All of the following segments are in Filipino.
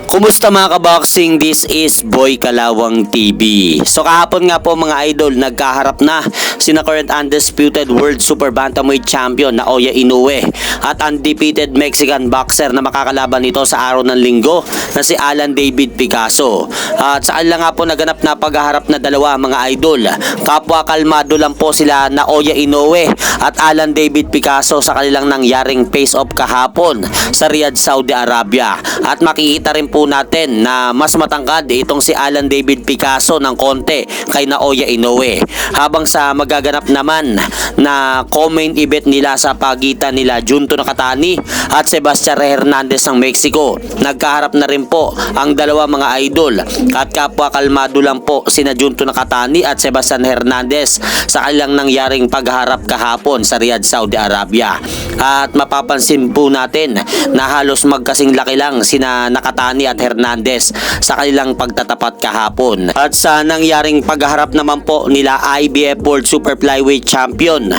Kumusta mga kaboxing? This is Boy Kalawang TV. So kahapon nga po mga idol, nagkaharap na sina current undisputed World Super Bantamweight Champion na Naoya Inoue at undefeated Mexican boxer na makakalaban nito sa araw ng linggo na si Alan David Picasso. At sa kanila nga po naganap na paghaharap na dalawa mga idol. Kapwa kalmado lang po sila Naoya Inoue at Alan David Picasso sa kanilang nangyaring face-off kahapon sa Riyadh, Saudi Arabia. At makikita rin po natin na mas matangkad itong si Alan David Picasso ng konti kay Naoya Inoue. Habang sa magaganap naman na co-main event nila sa pagitan nila Junto Nakatani at Sebastian Hernandez ng Mexico, nagkaharap na rin po ang dalawa mga idol at kapwa kalmado lang po sina Junto Nakatani at Sebastian Hernandez sa kanilang nangyaring pagharap kahapon sa Riyadh, Saudi Arabia. At mapapansin po natin na halos magkasing laki lang sina Nakatani at Hernandez sa kanilang pagtatapat kahapon. At sa nangyaring pagharap naman po nila IBF World Super Flyweight Champion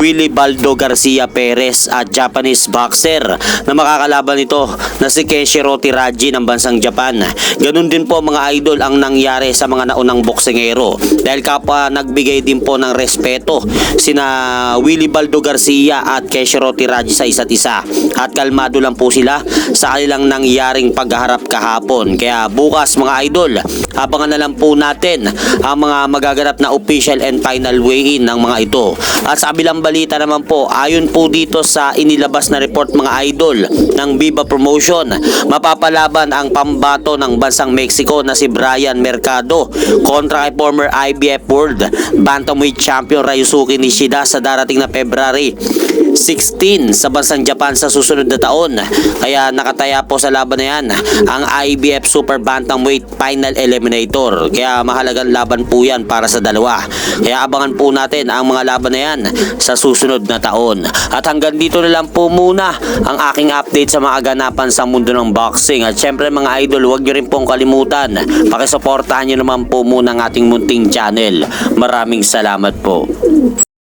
Willie Baldo Garcia Perez at Japanese boxer na makakalaban nito na si Kenshiro Teraji ng bansang Japan. Ganun din po mga idol ang nangyari sa mga naunang boksingero dahil kapwa nagbigay din po ng respeto sina Willie Baldo Garcia at Kenshiro Teraji sa isa't isa at kalmado lang po sila sa kanilang nangyaring pagharap kahapon. Kaya bukas mga idol, abangan na lang po natin ang mga magaganap na official and final weigh-in ng mga ito. At sa kabilang balita naman po, ayon po dito sa inilabas na report mga idol ng Viva Promotion, mapapalaban ang pambato ng bansang Mexico na si Brian Mercado kontra kay former IBF World Bantamweight Champion Ryosuke Nishida sa darating na February 16 sa bansang Japan sa susunod na taon. Kaya nakataya po sa laban na yan ang IBF Super Bantamweight Final Eliminator. Kaya mahalagang laban po yan para sa dalawa. Kaya abangan po natin ang mga laban na yan sa susunod na taon. At hanggang dito na lang po muna ang aking update sa mga ganapan sa mundo ng boxing. At syempre mga idol, huwag nyo rin pong kalimutan, pakisuportahan nyo naman po muna ang ating munting channel. Maraming salamat po.